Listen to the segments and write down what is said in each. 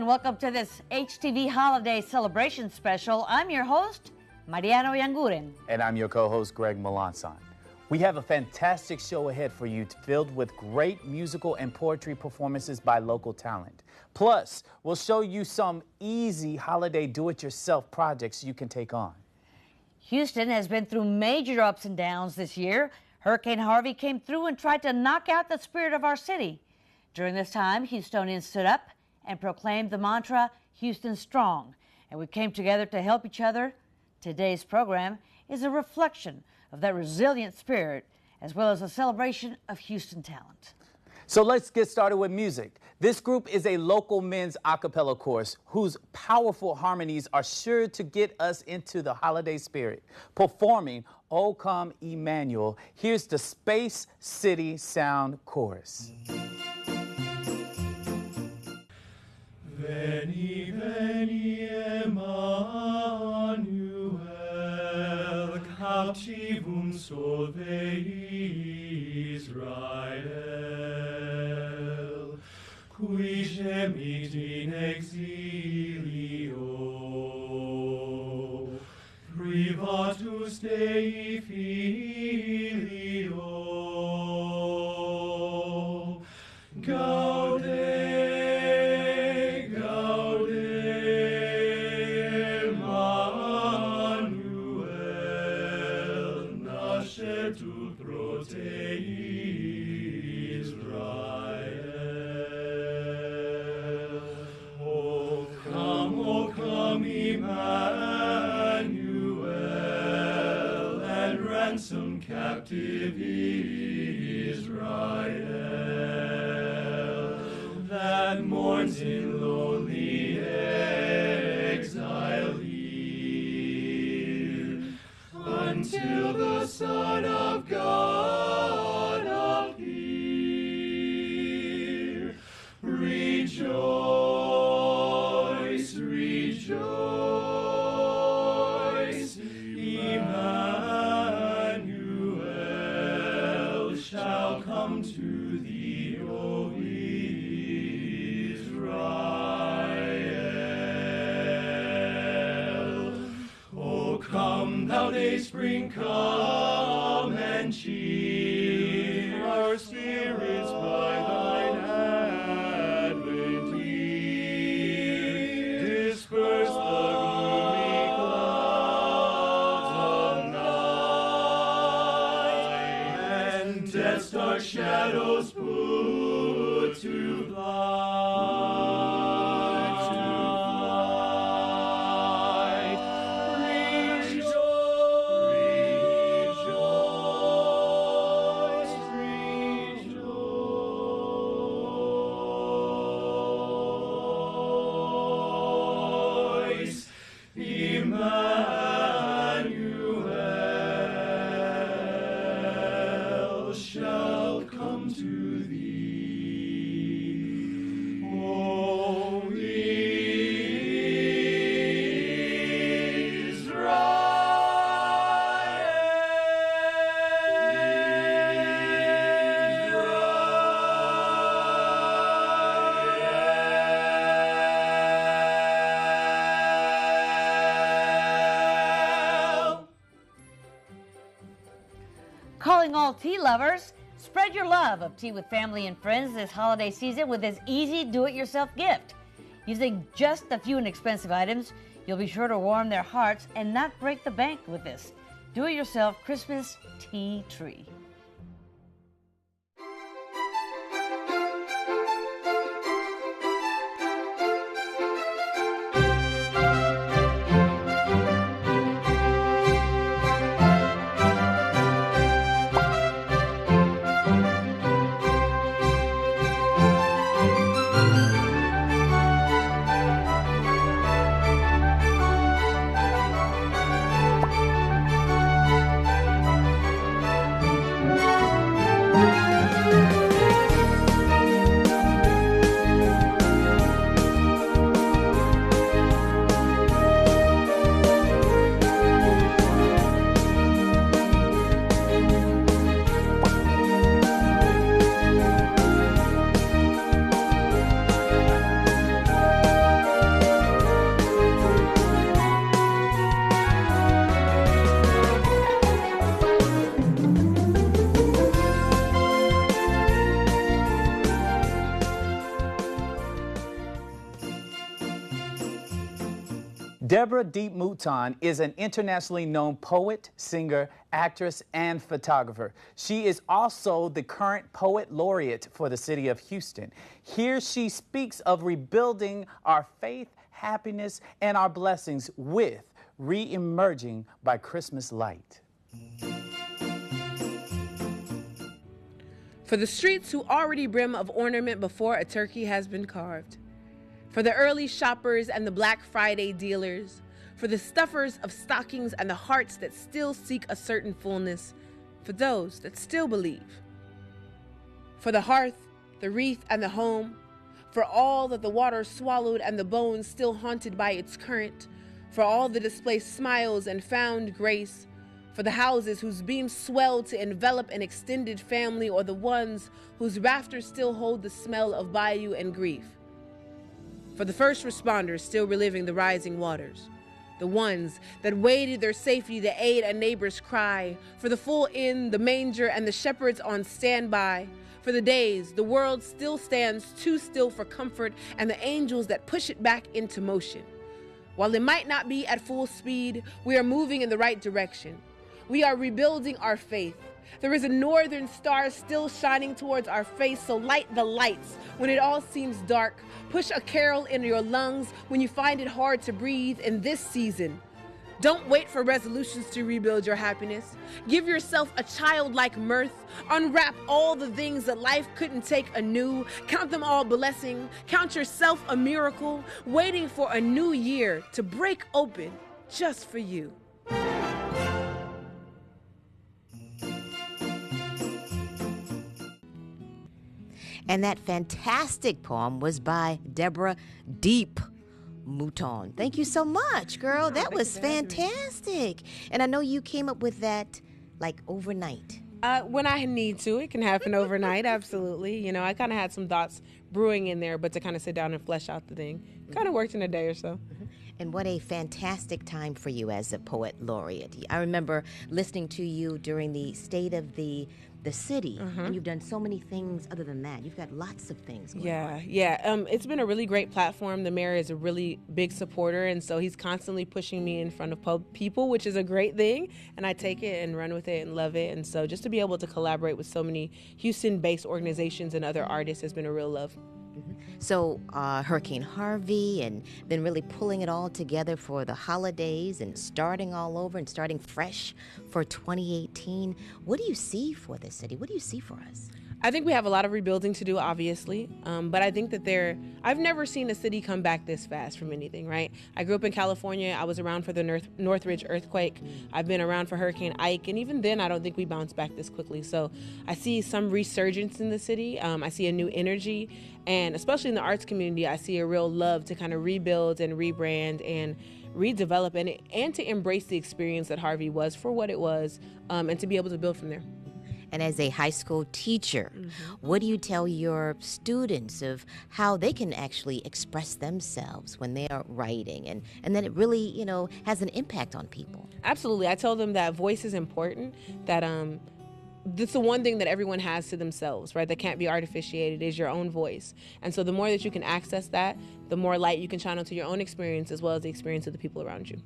welcome to this HTV Holiday Celebration special. I'm your host, Mariano Yanguren. And I'm your co-host, Greg Melanson. We have a fantastic show ahead for you filled with great musical and poetry performances by local talent. Plus, we'll show you some easy holiday do-it-yourself projects you can take on. Houston has been through major ups and downs this year. Hurricane Harvey came through and tried to knock out the spirit of our city. During this time, Houstonians stood up and proclaimed the mantra, Houston Strong, and we came together to help each other. Today's program is a reflection of that resilient spirit, as well as a celebration of Houston talent. So let's get started with music. This group is a local men's a cappella chorus whose powerful harmonies are sure to get us into the holiday spirit. Performing O Come Emmanuel, here's the Space City Sound Chorus. Veni, veni, Emmanuel, captivum solve Israel, qui gemit in exilio, privatus Dei filio, gaude. Emmanuel, and ransom captive Israel, that mourns in lonely exile here, until the Son of God appear. Rejoice, rejoice, Emmanuel shall come to thee, O Israel. O come, thou dayspring, come and cheer our spirits by thine advent here. Disperse the gloomy clouds of night, and death's dark shadows put to flight, Rejoice, rejoice, Emmanuel shall come to thee. O Calling all tea lovers, spread your love of tea with family and friends this holiday season with this easy do-it-yourself gift. Using just a few inexpensive items, you'll be sure to warm their hearts and not break the bank with this do-it-yourself Christmas tea tree. Deborah Deep Mouton is an internationally known poet, singer, actress, and photographer. She is also the current poet laureate for the city of Houston. Here she speaks of rebuilding our faith, happiness, and our blessings with re-emerging by Christmas light. For the streets who already brim of ornament before a turkey has been carved. For the early shoppers and the Black Friday dealers. For the stuffers of stockings and the hearts that still seek a certain fullness. For those that still believe. For the hearth, the wreath, and the home. For all that the water swallowed and the bones still haunted by its current. For all the displaced smiles and found grace. For the houses whose beams swell to envelop an extended family, or the ones whose rafters still hold the smell of bayou and grief. For the first responders still reliving the rising waters. The ones that waded their safety to aid a neighbor's cry. For the full inn, the manger, and the shepherds on standby. For the days the world still stands too still for comfort, and the angels that push it back into motion. While it might not be at full speed, we are moving in the right direction. We are rebuilding our faith. There is a northern star still shining towards our face, so light the lights when it all seems dark. Push a carol in your lungs when you find it hard to breathe in this season. Don't wait for resolutions to rebuild your happiness. Give yourself a childlike mirth. Unwrap all the things that life couldn't take anew. Count them all blessing. Count yourself a miracle, waiting for a new year to break open just for you. And that fantastic poem was by Deborah Deep Mouton. Thank you so much, girl. That was fantastic. And I know you came up with that like overnight. When I need to, it can happen overnight, absolutely. You know, I kind of had some thoughts brewing in there, but to kind of sit down and flesh out the thing, kind of worked in a day or so. And what a fantastic time for you as a poet laureate. I remember listening to you during the State of the City, and you've done so many things other than that. You've got lots of things going on. It's been a really great platform. The mayor is a really big supporter, and so he's constantly pushing me in front of people, which is a great thing, and I take it and run with it and love it. And so just to be able to collaborate with so many Houston-based organizations and other artists has been a real love. So Hurricane Harvey, and then really pulling it all together for the holidays and starting all over and starting fresh for 2018. What do you see for this city? What do you see for us? I think we have a lot of rebuilding to do, obviously, but I think that I've never seen a city come back this fast from anything, right? I grew up in California. I was around for the Northridge earthquake. I've been around for Hurricane Ike, and even then, I don't think we bounced back this quickly. So I see some resurgence in the city. I see a new energy, and especially in the arts community, I see a real love to kind of rebuild and rebrand and redevelop and to embrace the experience that Harvey was for what it was, and to be able to build from there. And as a high school teacher, what do you tell your students of how they can actually express themselves when they are writing, and then it really, you know, has an impact on people? Absolutely. I tell them that voice is important, that that's the one thing that everyone has to themselves, right? That can't be artificiated, is your own voice. And so the more that you can access that, the more light you can shine onto your own experience as well as the experience of the people around you.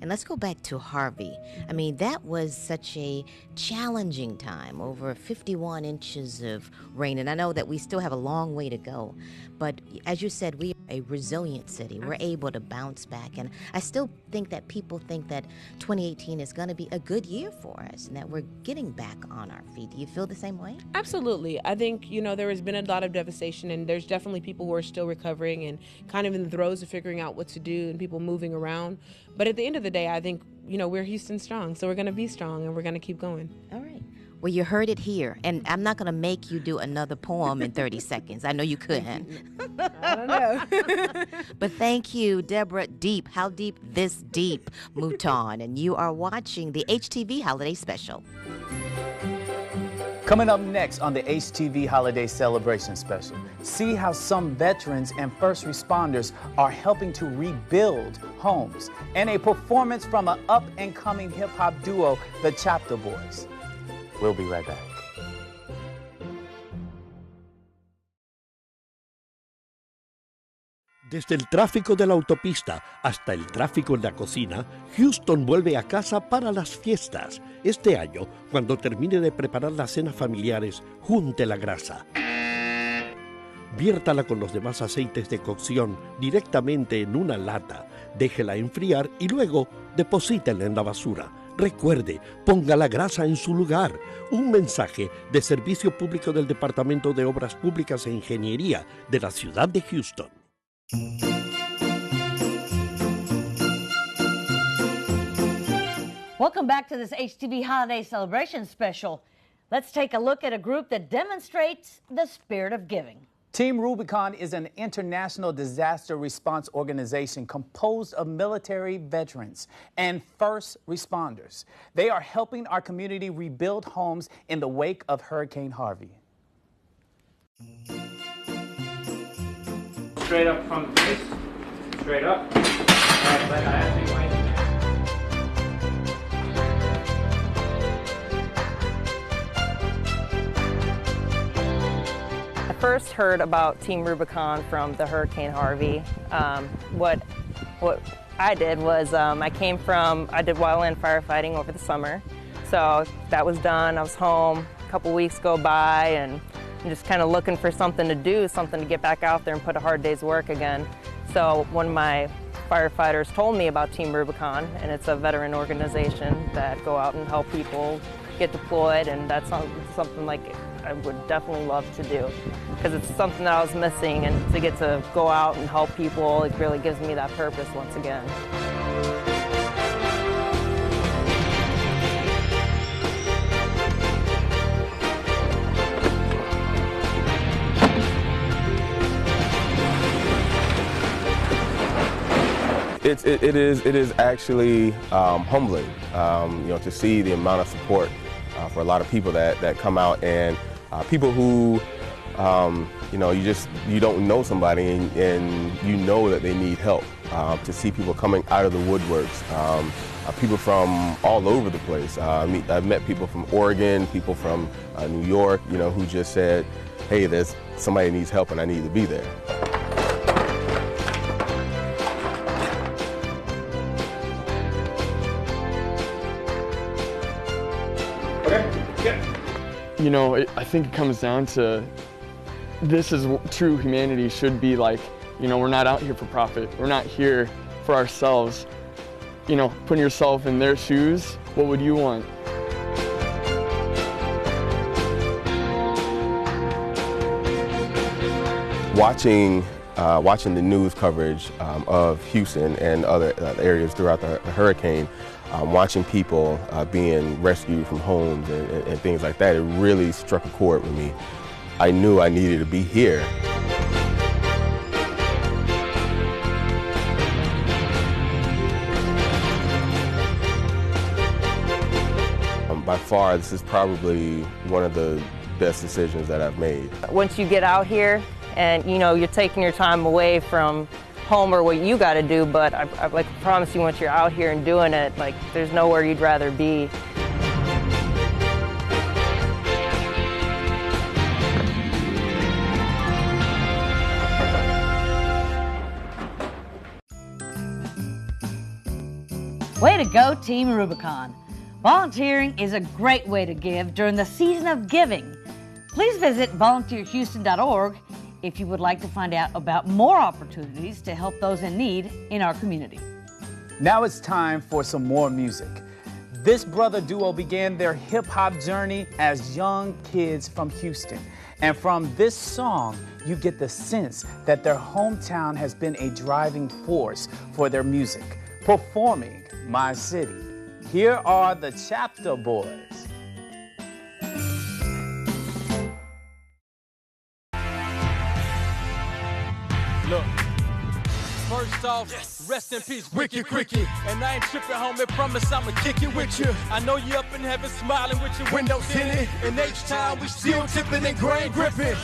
And let's go back to Harvey. I mean, that was such a challenging time, over 51 inches of rain. And I know that we still have a long way to go. But as you said, we are a resilient city. We're able to bounce back. And I still think that people think that 2018 is going to be a good year for us and that we're getting back on our feet. Do you feel the same way? Absolutely. I think, you know, there has been a lot of devastation, and there's definitely people who are still recovering and kind of in the throes of figuring out what to do and people moving around. But at the end of the day, I think, you know, we're Houston strong, so we're going to be strong and we're going to keep going. All right. Well, you heard it here, and I'm not going to make you do another poem in 30 seconds. I know you couldn't. I don't know. But thank you, Deborah Deep. How deep? This deep, Mouton. And you are watching the HTV Holiday Special. Coming up next on the HTV Holiday Celebration Special, see how some veterans and first responders are helping to rebuild homes, and a performance from an up-and-coming hip-hop duo, the Chapter Boys. We'll be right back. Desde el tráfico de la autopista hasta el tráfico en la cocina, Houston vuelve a casa para las fiestas. Este año, cuando termine de preparar las cenas familiares, junte la grasa. Viértala con los demás aceites de cocción directamente en una lata. Déjela enfriar y luego deposítela en la basura. Recuerde, ponga la grasa en su lugar. Un mensaje de Servicio Público del Departamento de Obras Públicas e Ingeniería de la ciudad de Houston. Welcome back to this HTV Holiday Celebration special. Let's take a look at a group that demonstrates the spirit of giving. Team Rubicon is an international disaster response organization composed of military veterans and first responders. They are helping our community rebuild homes in the wake of Hurricane Harvey. Straight up from the face, straight up. All right, let I have to go in. I first heard about Team Rubicon from the Hurricane Harvey. What I did was I did wildland firefighting over the summer. So that was done, I was home, a couple weeks go by, and I'm just kind of looking for something to do, something to get back out there and put a hard day's work again. So one of my firefighters told me about Team Rubicon, and it's a veteran organization that go out and help people get deployed, and that's something like I would definitely love to do, because it's something that I was missing, and to get to go out and help people, it really gives me that purpose once again. It is actually humbling, to see the amount of support for a lot of people that come out, and people who, you don't know somebody and you know that they need help. To see people coming out of the woodworks, people from all over the place. I've met people from Oregon, people from New York, who just said, hey, there's somebody needs help and I need to be there. I think it comes down to this is what true humanity should be like. We're not out here for profit. We're not here for ourselves. Putting yourself in their shoes, what would you want? Watching the news coverage of Houston and other areas throughout the hurricane, watching people being rescued from homes and things like that, it really struck a chord with me. I knew I needed to be here. By far, this is probably one of the best decisions that I've made. Once you get out here and you're taking your time away from home or what you got to do, but I promise you, once you're out here and doing it, there's nowhere you'd rather be. Way to go, Team Rubicon. Volunteering is a great way to give during the season of giving. Please visit volunteerhouston.org if you would like to find out about more opportunities to help those in need in our community. Now it's time for some more music. This brother duo began their hip-hop journey as young kids from Houston. And from this song, you get the sense that their hometown has been a driving force for their music, performing My City. Here are the Chapter Boys. Look, first off, rest in peace, Wicked Cricket. And I ain't tripping, homie, promise I'ma kick it with you. I know you up in heaven smiling with your windows tinted. And each time we still tipping and grain gripping.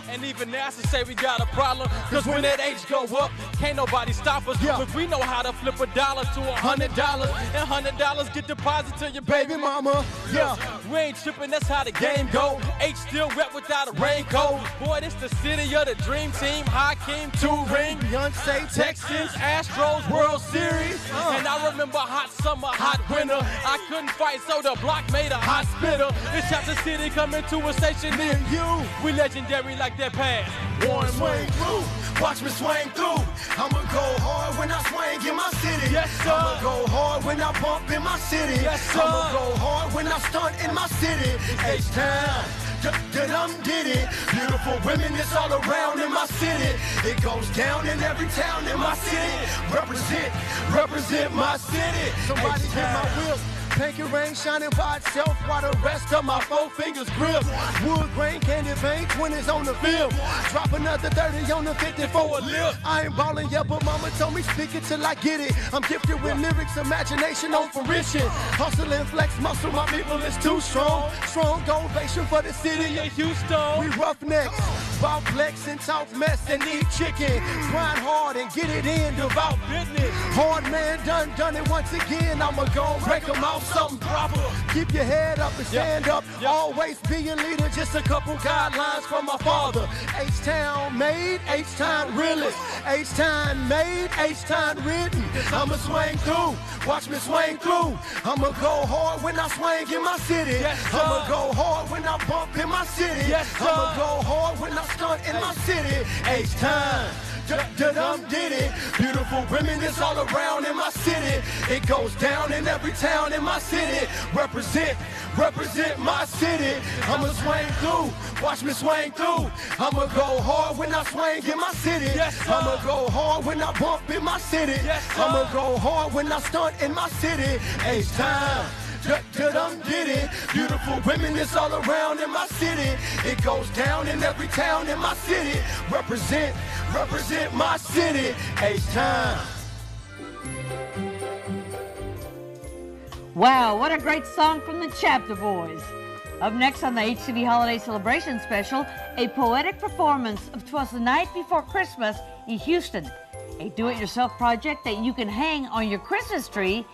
And even NASA say we got a problem, cause when that H go up, can't nobody stop us. Cause we know how to flip $1 to $100. And $100 get deposited to your baby mama. Yeah, we ain't tripping, that's how the game go. H still wet without a raincoat. Boy, this the city of the dream team. Hakeem, 2-ring, Beyonce, Texans, Astros, World Series. And I remember hot summer, hot winter. I couldn't fight, so the block made a hospital. It's Chapter City coming to a station near you. We legendary like that pass. One swing through, watch me swing through. I'ma go hard when I swing in my city. Yes, sir. I'ma go hard when I bump in my city. Yes, sir. I'ma go hard when I stunt in my city. H-Town, did it. Beautiful women, it's all around in my city. It goes down in every town in my city. Represent my city. Somebody hit my wheel. Pinky ring shining by itself while the rest of my 4 fingers grip. Wood grain, candy paint, 20s on the field. Drop another 30 on the 50 for a lip. I ain't ballin' yet, but mama told me speak it till I get it. I'm gifted with lyrics, imagination on fruition. Hustle and flex muscle, my people is too strong. Strong ovation for the city of Houston. We roughnecks, bout flex and talk mess and eat chicken. Grind hard and get it in, devout business. Hard man done it once again. I'ma go break them off something proper. Keep your head up and stand up. Always be a leader, just a couple guidelines from my father. H-Town made, H-Town realist. H-Town made, H-Town written. I'ma swing through, watch me swing through. I'ma go hard when I swing in my city. I'ma go hard when I bump in my city. I'ma go hard when I stunt in my city. H-Town. Did it. Beautiful women, it's all around in my city. It goes down in every town in my city. Represent my city. I'ma swing through, watch me swing through. I'ma go hard when I swing in my city. I'ma go hard when I bump in my city. I'ma go hard when I stunt in my city. H-Time. Did it. Beautiful women, it's all around in my city. It goes down in every town in my city. Represent my city. H-Time. Wow, what a great song from the Chapter Boys. Up next on the HTV Holiday Celebration special, a poetic performance of 'Twas the Night Before Christmas in Houston. A do-it-yourself project that you can hang on your Christmas tree,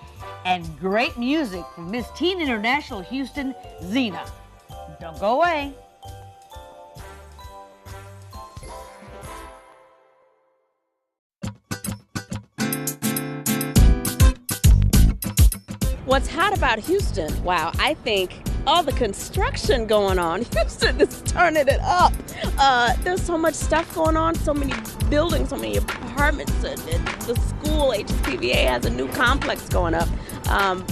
and great music from Miss Teen International Houston, Xena. Don't go away. What's hot about Houston? Wow, I think all the construction going on. Houston is turning it up. There's so much stuff going on, so many buildings, so many apartments. The school, HTV, has a new complex going up.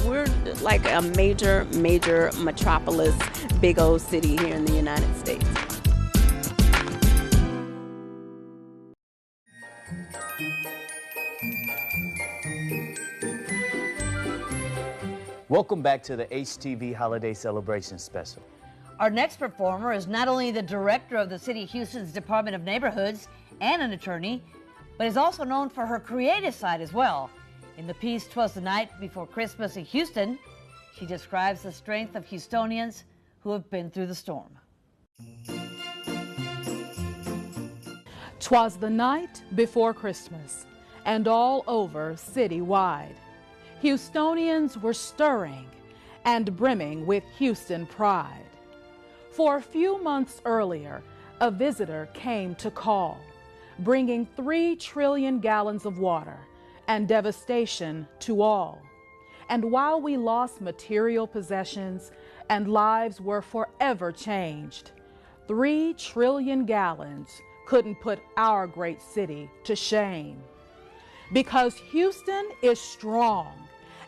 We're like a major metropolis, big old city here in the United States. Welcome back to the HTV Holiday Celebration special. Our next performer is not only the director of the City of Houston's Department of Neighborhoods and an attorney, but is also known for her creative side as well. In the piece, 'Twas the Night Before Christmas in Houston, she describes the strength of Houstonians who have been through the storm. 'Twas the night before Christmas, and all over citywide, Houstonians were stirring and brimming with Houston pride. For a few months earlier, a visitor came to call, bringing 3 trillion gallons of water and devastation to all. And while we lost material possessions and lives were forever changed, 3 trillion gallons couldn't put our great city to shame. Because Houston is strong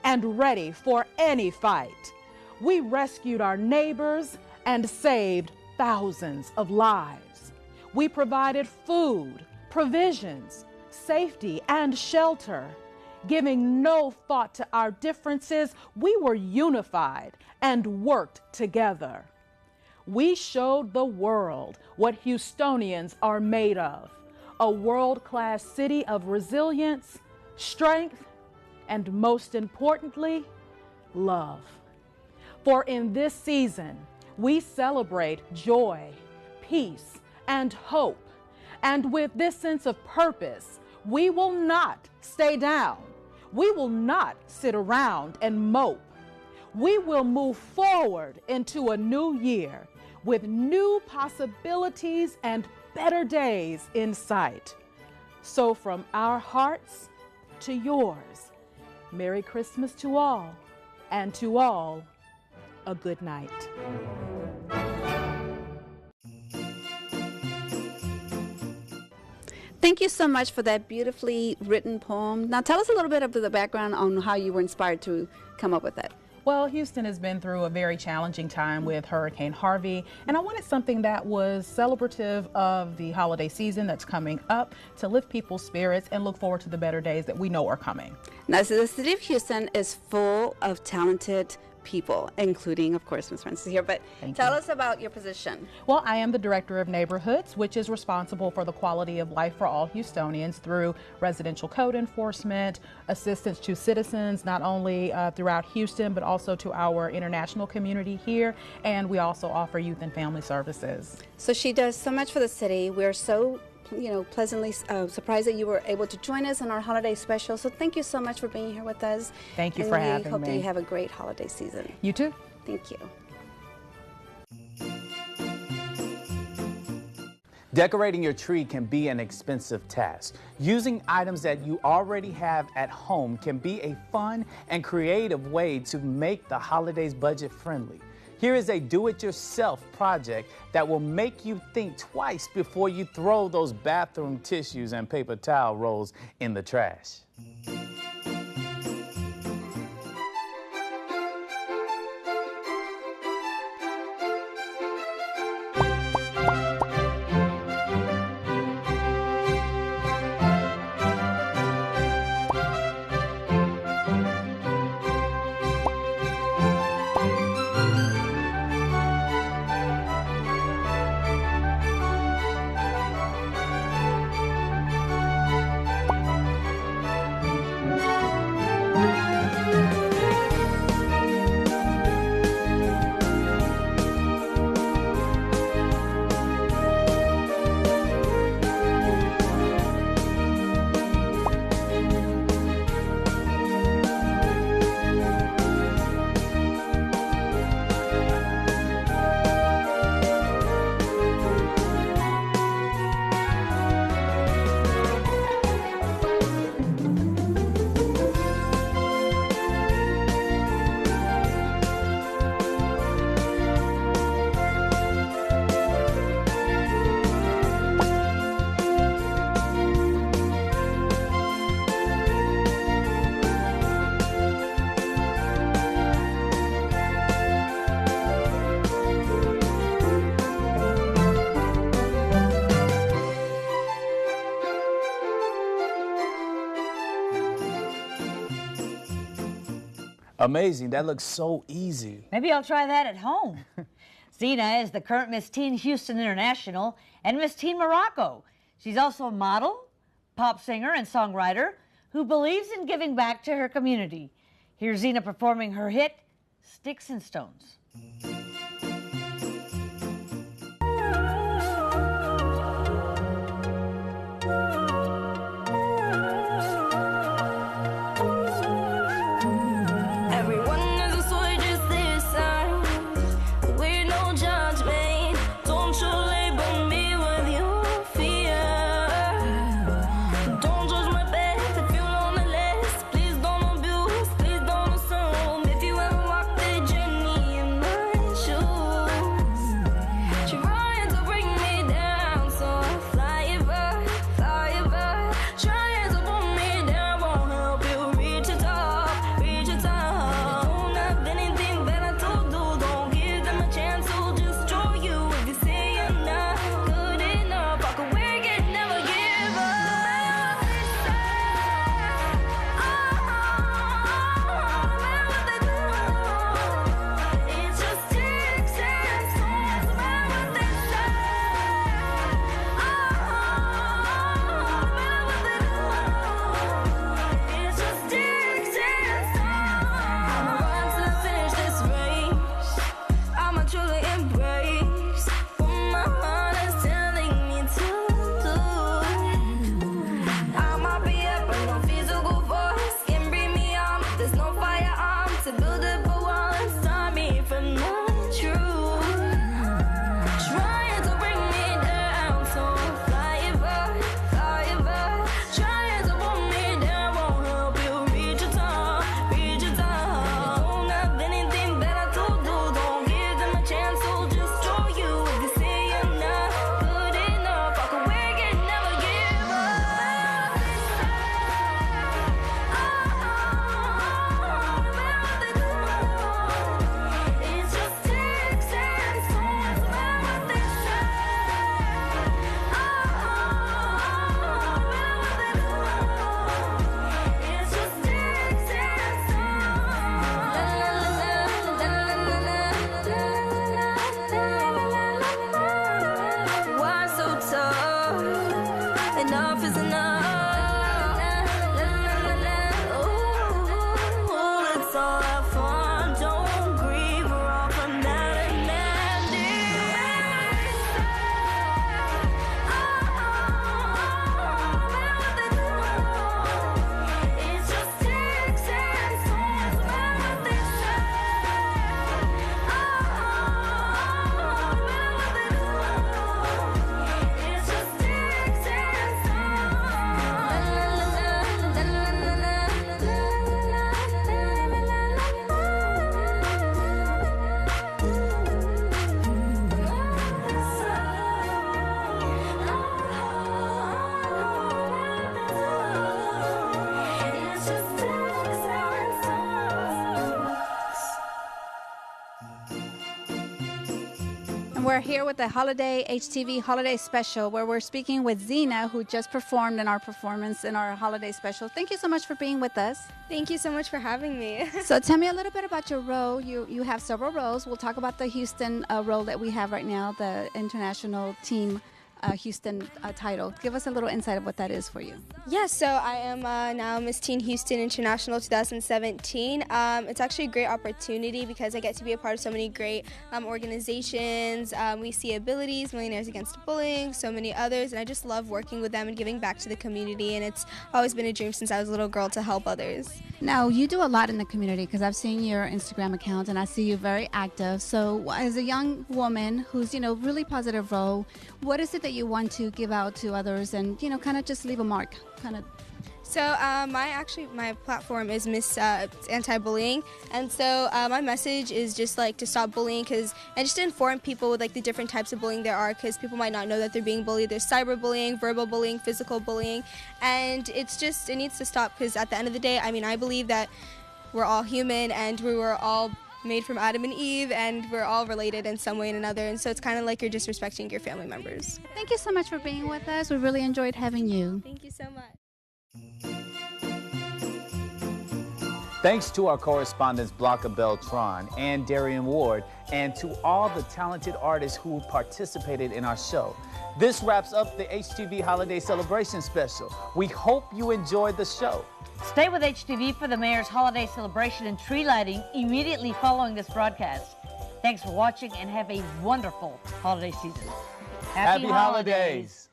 and ready for any fight, we rescued our neighbors and saved thousands of lives. We provided food, provisions, safety, and shelter. Giving no thought to our differences, we were unified and worked together. We showed the world what Houstonians are made of, a world-class city of resilience, strength, and most importantly, love. For in this season, we celebrate joy, peace, and hope. And with this sense of purpose, We will not stay down. We will not sit around and mope. We will move forward into a new year with new possibilities and better days in sight. So from our hearts to yours, Merry Christmas to all, and to all, a good night. Thank you so much for that beautifully written poem. Now tell us a little bit of the background on how you were inspired to come up with that. Well, Houston has been through a very challenging time with Hurricane Harvey, and I wanted something that was celebrative of the holiday season that's coming up to lift people's spirits and look forward to the better days that we know are coming. Now, so the city of Houston is full of talented people, including, of course, Ms. Francis here, but tell us about your position. Well, I am the Director of Neighborhoods, which is responsible for the quality of life for all Houstonians through residential code enforcement, assistance to citizens, not only throughout Houston, but also to our international community here, and we also offer youth and family services. So she does so much for the city. We're so pleasantly surprised that you were able to join us on our holiday special. So thank you so much for being here with us. Thank you for having me. We hope that you have a great holiday season. You too. Thank you. Decorating your tree can be an expensive task. Using items that you already have at home can be a fun and creative way to make the holidays budget friendly. Here is a do-it-yourself project that will make you think twice before you throw those bathroom tissues and paper towel rolls in the trash. Amazing. That looks so easy. Maybe I'll try that at home. Xena is the current Miss Teen Houston International and Miss Teen Morocco. She's also a model, pop singer, and songwriter who believes in giving back to her community. Here's Xena performing her hit, Sticks and Stones. are here with the HTV Holiday Special, where we're speaking with Xena, who just performed in our performance in our holiday special. Thank you so much for being with us. Thank you so much for having me. So tell me a little bit about your role. You have several roles. We'll talk about the Houston role that we have right now, the international team Houston title. Give us a little insight of what that is for you. Yes, so I am now Miss Teen Houston International 2017. It's actually a great opportunity because I get to be a part of so many great organizations. We see Abilities, Millionaires Against Bullying, so many others, and I just love working with them and giving back to the community, and it's always been a dream since I was a little girl to help others. Now, you do a lot in the community because I've seen your Instagram account and I see you very active. So as a young woman who's, really positive role, what is it that you want to give out to others and, kind of just leave a mark? So my platform is Miss Anti-Bullying, and so my message is just to stop bullying, and just to inform people with the different types of bullying there are, because people might not know that they're being bullied. There's cyberbullying, verbal bullying, physical bullying, and it needs to stop, because at the end of the day, I believe that we're all human and we were all made from Adam and Eve, and we're all related in some way or another, and so it's kind of like you're disrespecting your family members. Thank you so much for being with us. We really enjoyed having you. Thank you so much. Thanks to our correspondents Blanca Beltran and Darian Ward, and to all the talented artists who participated in our show. This wraps up the HTV Holiday Celebration special. We hope you enjoyed the show. Stay with HTV for the Mayor's Holiday Celebration and tree lighting immediately following this broadcast. Thanks for watching and have a wonderful holiday season. Happy holidays.